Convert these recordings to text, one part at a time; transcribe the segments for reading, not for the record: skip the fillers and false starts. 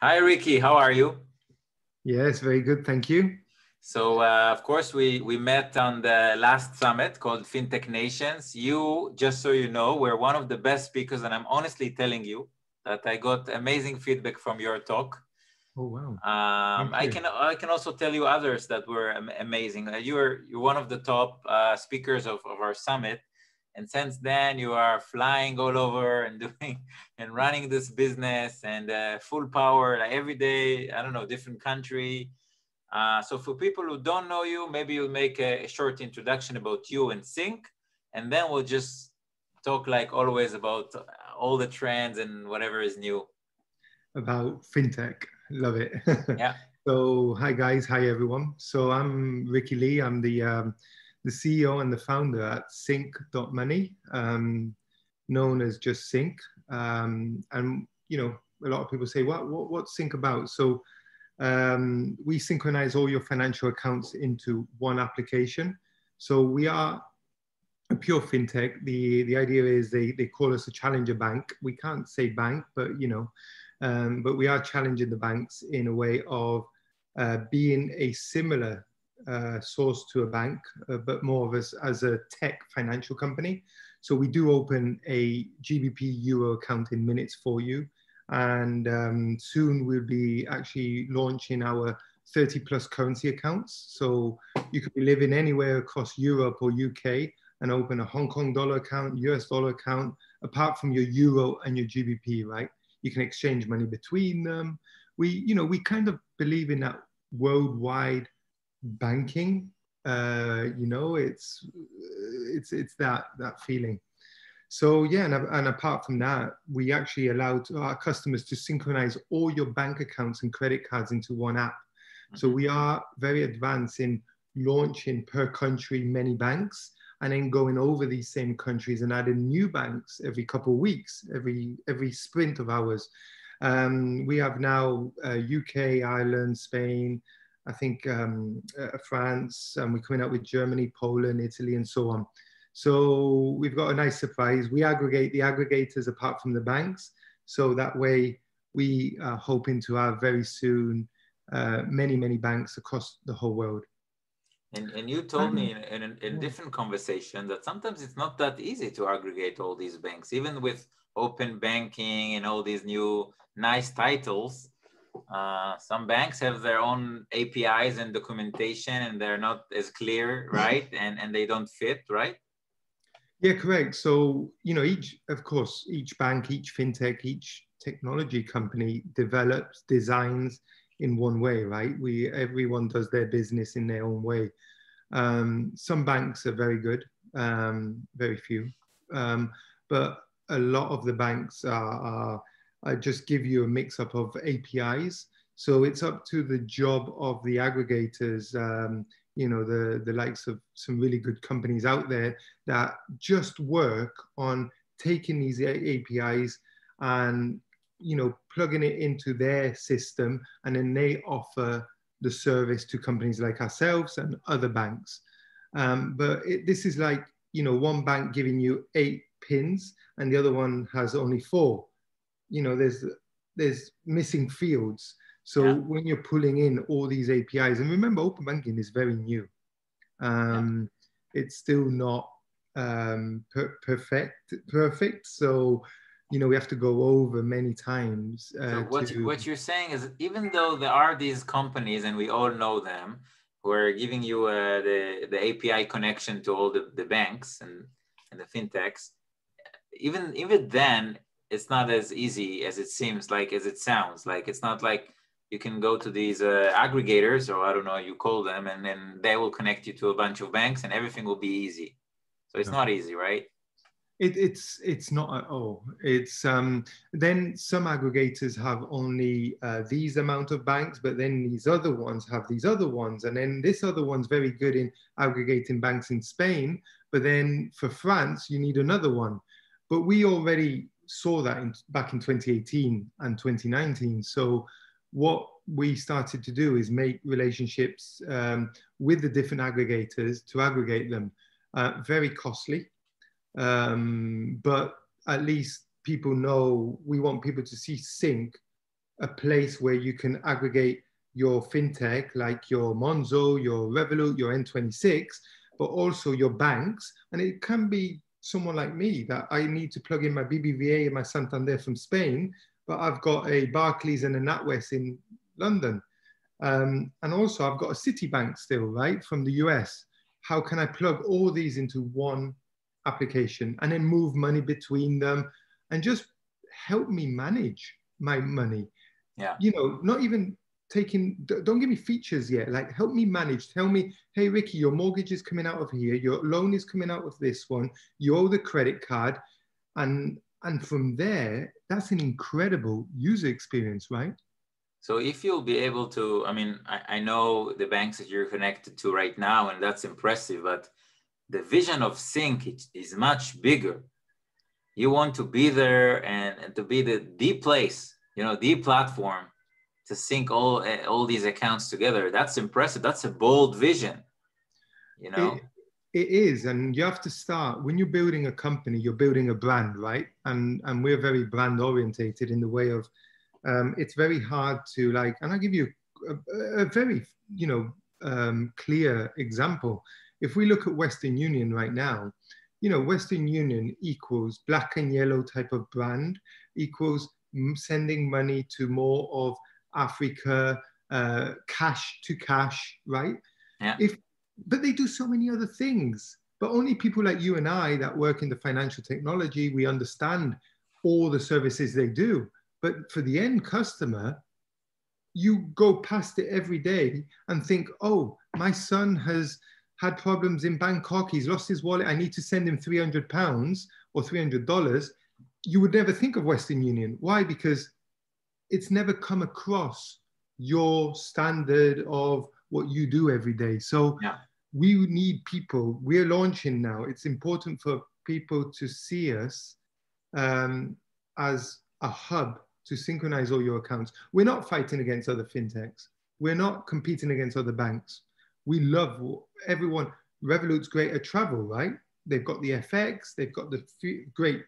Hi, Ricky. How are you? Yes, very good. Thank you. So, of course, we met on the last summit called FinTech Nations. You, just so you know, were one of the best speakers, and I'm honestly telling you that I got amazing feedback from your talk. Oh, wow. Thank I you. can also tell you others that were amazing. You're one of the top speakers of our summit, and since then you are flying all over and doing and running this business and full power like every day. I don't know, different country. So for people who don't know you, maybe you'll make a short introduction about you and Sync, and then we'll just talk like always about all the trends and whatever is new. About fintech. Love it. Yeah. So, hi guys, hi everyone. So, I'm Ricky Lee. I'm the CEO and the founder at Sync.money, known as just Sync. And a lot of people say, what's Sync about? So, we synchronize all your financial accounts into one application. So, we are a pure fintech. The idea is they call us a challenger bank. We can't say bank, but we are challenging the banks in a way of being a similar source to a bank, but more of us as a tech financial company. So we do open a GBP Euro account in minutes for you. And soon we'll be actually launching our 30 plus currency accounts. So you could be living anywhere across Europe or UK and open a Hong Kong dollar account, US dollar account, apart from your Euro and your GBP, right? You can exchange money between them. We kind of believe in that worldwide banking. It's that feeling. So yeah, and apart from that, we actually allow our customers to synchronize all your bank accounts and credit cards into one app. So we are very advanced in launching per country many banks and then going over these same countries and adding new banks every couple of weeks, every sprint of ours. We have now UK, Ireland, Spain, I think France, and we're coming out with Germany, Poland, Italy, and so on. So we've got a nice surprise. We aggregate the aggregators apart from the banks. So that way we are hoping to have very soon many banks across the whole world. And you told me in different conversation that sometimes it's not that easy to aggregate all these banks, even with open banking and all these new nice titles. Some banks have their own APIs and documentation, and they're not as clear, right? And they don't fit, right? Yeah, correct. So, each bank, each fintech, each technology company develops, designs in one way, right? Everyone does their business in their own way. Some banks are very good, very few, but a lot of the banks are just give you a mix-up of APIs. So it's up to the job of the aggregators, the likes of some really good companies out there that just work on taking these APIs and plugging it into their system, and then they offer the service to companies like ourselves and other banks. But this is like one bank giving you 8 pins and the other one has only 4. There's missing fields. So when you're pulling in all these APIs, and remember, open banking is very new. It's still not perfect. So, we have to go over many times. So what you're saying is, even though there are these companies, and we all know them, who are giving you the API connection to all the banks and the fintechs, even then, it's not as easy as it seems, like as it sounds. Like it's not like you can go to these aggregators, or I don't know, you call them, and then they will connect you to a bunch of banks, and everything will be easy. So it's not easy, right? It's not at all. It's then some aggregators have only these amount of banks, but then these other ones have these other ones, and then this other one's very good in aggregating banks in Spain, but then for France you need another one. But we already saw that back in 2018 and 2019. So what we started to do is make relationships with the different aggregators to aggregate them. Very costly, but at least people know. We want people to see Sync a place where you can aggregate your fintech, like your Monzo, your Revolut, your N26, but also your banks. And it can be someone like me that I need to plug in my BBVA and my Santander from Spain, but I've got a Barclays and a NatWest in London. And also I've got a Citibank still, right, from the US. How can I plug all these into one application and then move money between them and just help me manage my money? Yeah. You know, not even taking, don't give me features yet, like help me manage. Tell me, hey, Ricky, your mortgage is coming out of here. Your loan is coming out of this one. You owe the credit card. And from there, that's an incredible user experience, right? So if you'll be able to, I mean, I know the banks that you're connected to right now, and that's impressive, but the vision of Sync is much bigger. You want to be there and to be the place, you know, the platform to sync all these accounts together. That's impressive. That's a bold vision, you know? It is, and you have to start, when you're building a company, you're building a brand, right? And we're very brand orientated in the way of, it's very hard to like, and I'll give you a very, you know, clear example. If we look at Western Union right now, you know, Western Union equals black and yellow type of brand, equals sending money to more of Africa, cash to cash, right? Yeah. But they do so many other things. But only people like you and I that work in the financial technology, we understand all the services they do. But for the end customer, you go past it every day and think, oh, my son has had problems in Bangkok. He's lost his wallet. I need to send him £300 or $300. You would never think of Western Union. Why? Because it's never come across your standard of what you do every day. So yeah, we need people. We're launching now. It's important for people to see us as a hub to synchronize all your accounts. We're not fighting against other fintechs. We're not competing against other banks. We love everyone. Revolut's great at travel, right? They've got the FX, they've got the great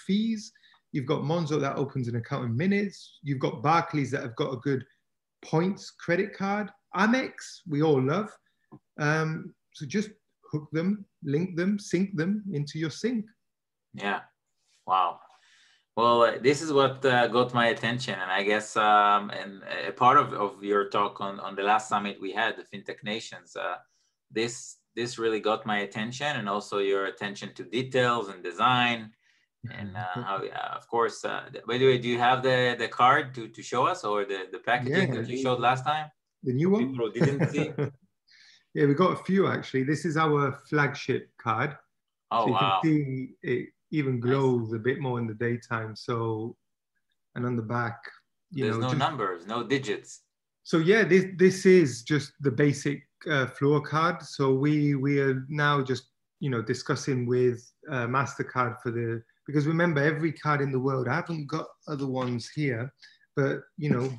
fees. You've got Monzo that opens an account in minutes. You've got Barclays that have got a good points credit card. Amex, we all love. So just hook them, link them, sync them into your sync. Yeah, wow. Well, this is what got my attention, and I guess and a part of your talk on the last summit we had, the FinTech Nations, this really got my attention, and also your attention to details and design, and how, of course. By the way, do you have the card to show us, or the packaging that you showed last time? The new one. People who didn't see. Yeah, we got a few actually. This is our flagship card. Oh, so you wow. can see it even glows a bit more in the daytime. So, and on the back, there's no numbers, no digits. So yeah, this is just the basic Fluor card. So we are now just, you know, discussing with MasterCard for because remember, every card in the world, I haven't got other ones here, but you know,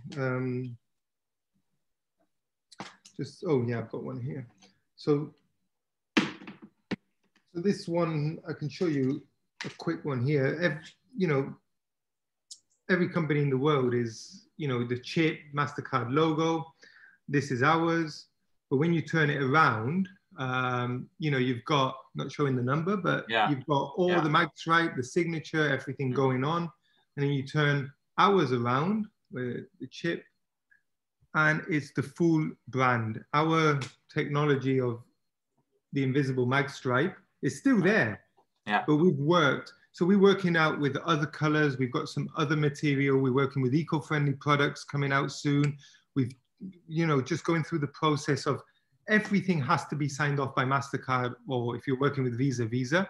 oh yeah, I've got one here. So this one, I can show you a quick one here. You know, every company in the world is, you know, the chip, MasterCard logo. This is ours. But when you turn it around, you know, you've got, not showing the number, but you've got all the magstripe, the signature, everything going on. And then you turn ours around with the chip, and it's the full brand. Our technology of the invisible magstripe is still there, but we've worked. So we're working out with other colors. We've got some other material. We're working with eco-friendly products coming out soon. We've, you know, just going through the process of everything has to be signed off by MasterCard, or if you're working with Visa.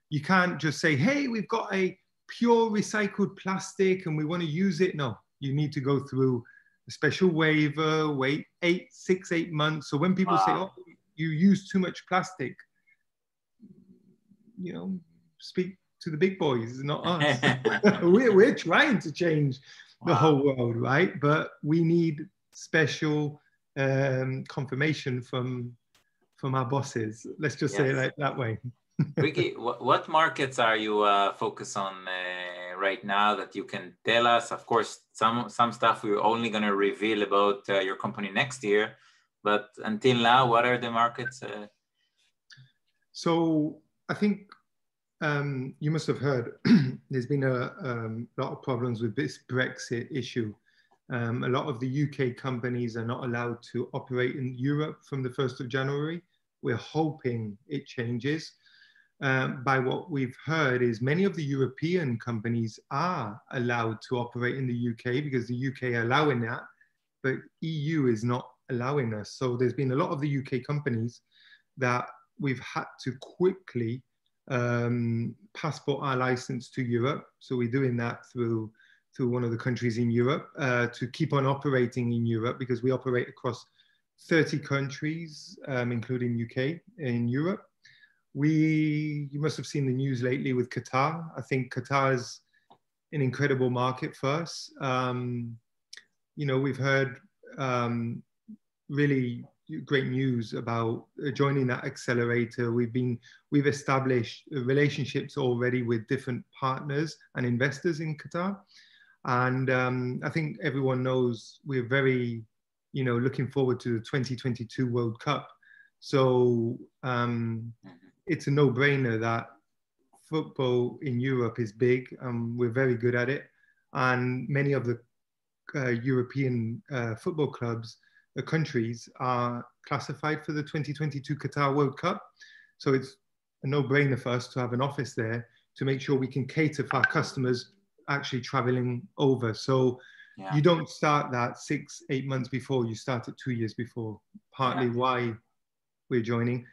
You can't just say, hey, we've got a pure recycled plastic and we want to use it. No, you need to go through a special waiver, wait 6-8 months. So when people say, oh, you use too much plastic, you know, speak to the big boys, not us. we're trying to change the whole world, right? But we need special confirmation from our bosses. Let's just say it like that way. Ricky, what markets are you focused on right now that you can tell us? Of course, some stuff we're only going to reveal about your company next year, but until now, what are the markets? So I think you must have heard there's been a lot of problems with this Brexit issue. A lot of the UK companies are not allowed to operate in Europe from the 1st of January. We're hoping it changes. By what we've heard is many of the European companies are allowed to operate in the UK because the UK are allowing that, but EU is not allowing us. So there's been a lot of the UK companies that we've had to quickly passport our license to Europe. So we're doing that through one of the countries in Europe to keep on operating in Europe because we operate across 30 countries, including UK in Europe. You must have seen the news lately with Qatar. I think Qatar is an incredible market for us. We've heard really great news about joining that accelerator. We've established relationships already with different partners and investors in Qatar. And I think everyone knows we're very, looking forward to the 2022 World Cup. So it's a no-brainer that football in Europe is big. We're very good at it. And many of the European football clubs, the countries are classified for the 2022 Qatar World Cup. So it's a no-brainer for us to have an office there to make sure we can cater for our customers actually traveling over. So you don't start that 6-8 months before, you start it 2 years before, partly why we're joining.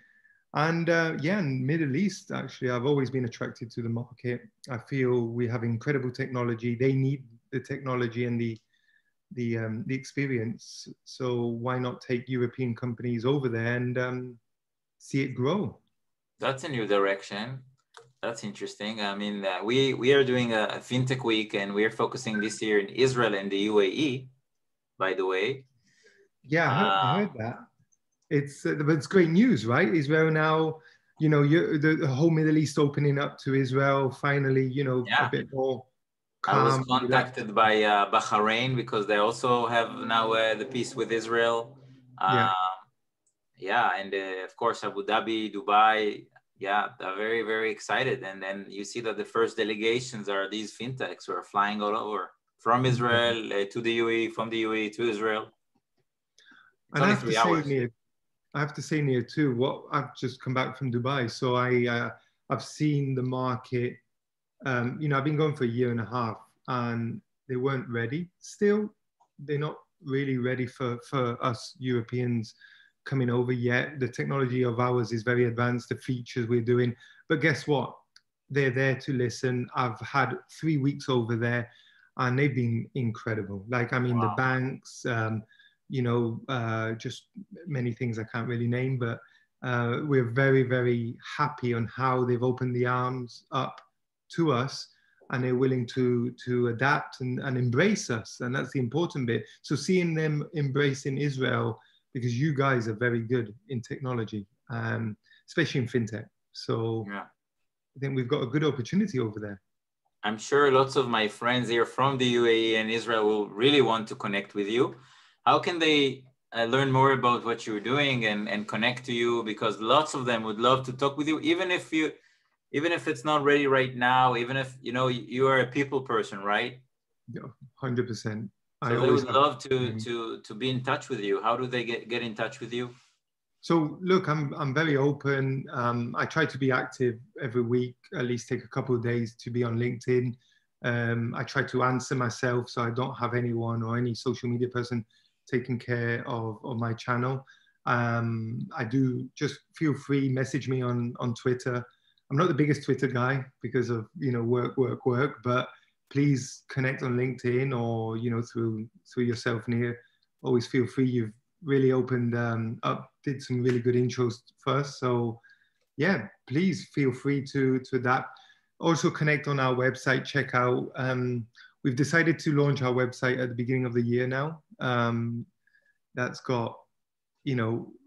And in Middle East, actually, I've always been attracted to the market. I feel we have incredible technology. They need the technology and the experience. So why not take European companies over there and see it grow? That's a new direction. That's interesting. I mean, we are doing a FinTech week, and we're focusing this year in Israel and the UAE, by the way. Yeah, I heard that. It's great news, right? Israel now, the whole Middle East opening up to Israel, finally, a bit more calm. I was contacted by Bahrain because they also have now the peace with Israel. And of course, Abu Dhabi, Dubai, they're very, very excited. And then you see that the first delegations are these fintechs who are flying all over from Israel to the UAE, from the UAE to Israel. It's only 3 hours. I have to say, Nir, too, I've just come back from Dubai. So I've seen the market, I've been going for a year and a half and they weren't ready. Still, they're not really ready for us Europeans coming over yet. The technology of ours is very advanced, the features we're doing. But guess what? They're there to listen. I've had 3 weeks over there and they've been incredible. The banks, just many things I can't really name, but we're very, very happy on how they've opened the arms up to us and they're willing to adapt and embrace us. And that's the important bit. So seeing them embracing Israel, because you guys are very good in technology, especially in fintech. So I think we've got a good opportunity over there. I'm sure lots of my friends here from the UAE and Israel will really want to connect with you. How can they learn more about what you're doing and connect to you? Because lots of them would love to talk with you, even if it's not ready right now, even if you are a people person, right? Yeah, 100%. So they would love to be in touch with you. How do they get in touch with you? So look, I'm very open. I try to be active every week, at least take a couple of days to be on LinkedIn. I try to answer myself, so I don't have anyone or any social media person taking care of my channel. I do, just feel free, message me on Twitter. I'm not the biggest Twitter guy because of, work, but please connect on LinkedIn or, through yourself, Nir. Always feel free. You've really opened up, did some really good intros first. So yeah, please feel free to adapt. Also connect on our website, check out, we've decided to launch our website at the beginning of the year now. That's got,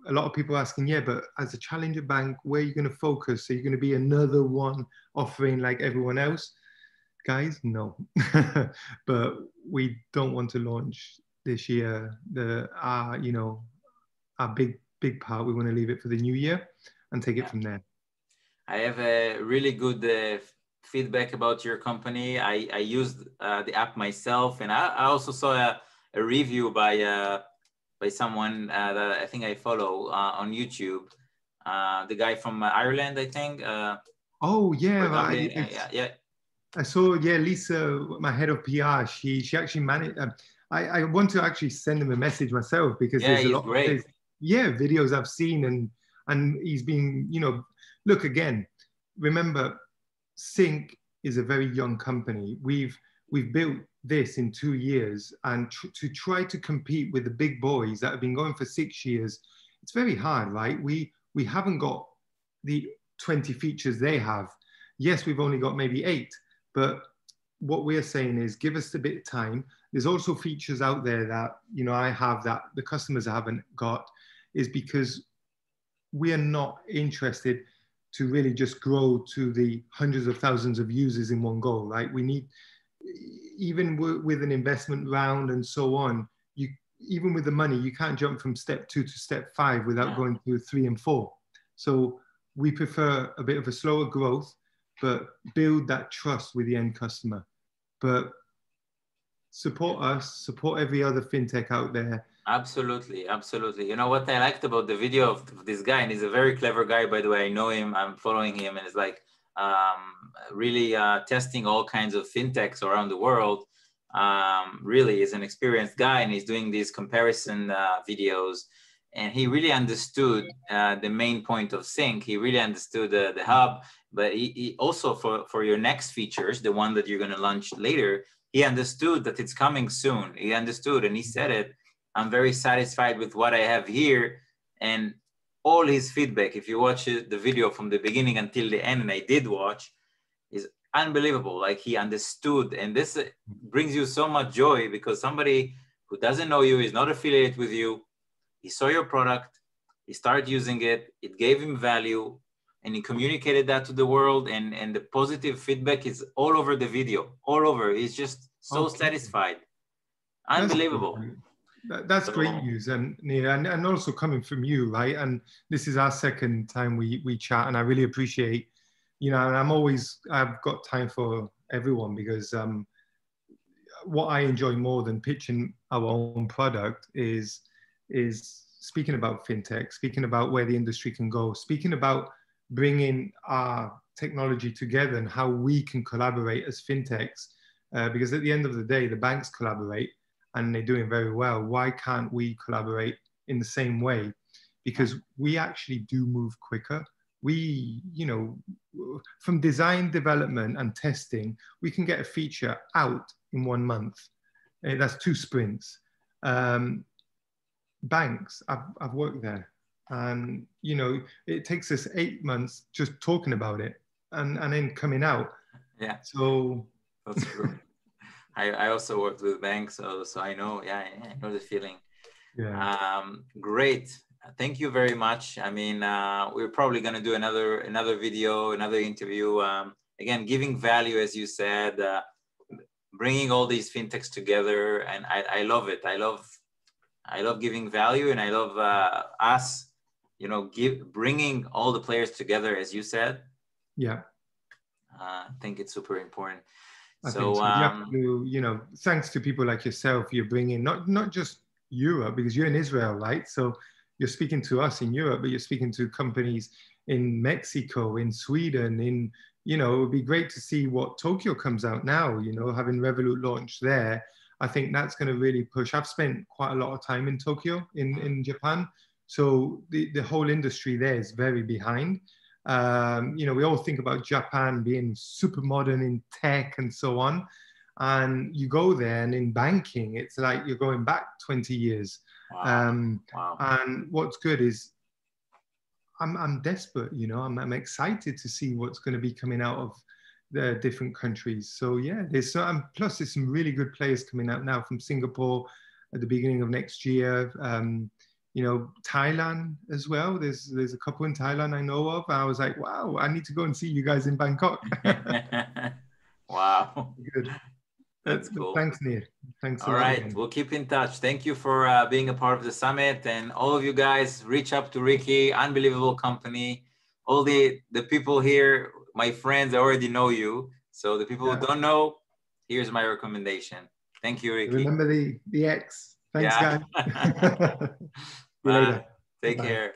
a lot of people asking, but as a challenger bank, where are you going to focus? Are you going to be another one offering like everyone else? Guys, no. But we don't want to launch this year. You know, our big part. We want to leave it for the new year and take it from there. I have a really good feedback about your company. I used the app myself, and I also saw a review by someone that I think I follow on YouTube. The guy from Ireland, I think. Oh yeah, yeah. I saw, yeah, Lisa, my head of PR. She actually managed. I want to actually send him a message myself because Yeah, there's a he's lot. great. Videos I've seen, and he's been, you know, look again. Remember, Sync is a very young company. We've built this in 2 years, and to try to compete with the big boys that have been going for 6 years, it's very hard, right? We haven't got the 20 features they have. Yes, we've only got maybe 8, but what we're saying is give us a bit of time. There's also features out there that, you know, I have that the customers haven't got, is because we are not interested to really just grow to the hundreds of thousands of users in one go, right? We need, even with an investment round and so on, you, even with the money, you can't jump from step 2 to step 5 without going through 3 and 4. So we prefer a bit of a slower growth, but build that trust with the end customer. But support us, support every other fintech out there. Absolutely, absolutely. You know what I liked about the video of this guy, and he's a very clever guy, by the way. I know him, I'm following him, and it's like really testing all kinds of fintechs around the world. Really is an experienced guy, and he's doing these comparison videos. And he really understood the main point of Sync. He really understood the hub, but he also for your next features, the one that you're going to launch later, he understood that it's coming soon. He understood, and he said it. I'm very satisfied with what I have here. And all his feedback, if you watch the video from the beginning until the end, and I did watch, is unbelievable. Like he understood. And this brings you so much joy because somebody who doesn't know you, is not affiliated with you, he saw your product, he started using it, it gave him value, and he communicated that to the world. And the positive feedback is all over the video, all over. He's just so satisfied. Unbelievable. That's great news, and also coming from you, right? And this is our second time we chat, and I really appreciate, you know, and I've got time for everyone because what I enjoy more than pitching our own product is speaking about fintech, speaking about where the industry can go, speaking about bringing our technology together and how we can collaborate as fintechs, because at the end of the day, the banks collaborate and they're doing very well. Why can't we collaborate in the same way? Because we actually do move quicker. We, you know, from design, development, and testing, we can get a feature out in 1 month. That's 2 sprints. Banks, I've worked there, and you know, it takes us 8 months just talking about it, and then coming out. Yeah. So that's true. I also worked with banks, so I know, I know the feeling. Yeah. Great. Thank you very much. I mean, we're probably going to do another video, another interview. Again, giving value, as you said, bringing all these fintechs together, and I love it. I love giving value, and I love us, you know, bringing all the players together, as you said. Yeah. I think it's super important. I think so. You have to, you know, thanks to people like yourself, you're bringing not just Europe, because you're in Israel, right? So you're speaking to us in Europe, but you're speaking to companies in Mexico, in Sweden, in, you know, it would be great to see what Tokyo comes out now, you know, having Revolut launch there. I think that's going to really push. I've spent quite a lot of time in Tokyo, in Japan. So the whole industry there is very behind. You know, we all think about Japan being super modern in tech and so on. And you go there, and in banking, it's like you're going back 20 years. Wow. And what's good is I'm desperate, you know, I'm excited to see what's going to be coming out of the different countries. So yeah, plus there's some really good players coming out now from Singapore at the beginning of next year. You know, Thailand as well. There's a couple in Thailand I know of. I was like, wow, I need to go and see you guys in Bangkok. Wow. Good. That's cool. Thanks, Nir. Thanks a All lot. right, Again. we'll keep in touch. Thank you for being a part of the summit, and all of you guys, reach up to Ricky. Unbelievable company. All the people here, my friends, I already know you. So the people who don't know, here's my recommendation. Thank you, Ricky. Remember the X. Thanks, guys. See you later. Take Bye. care.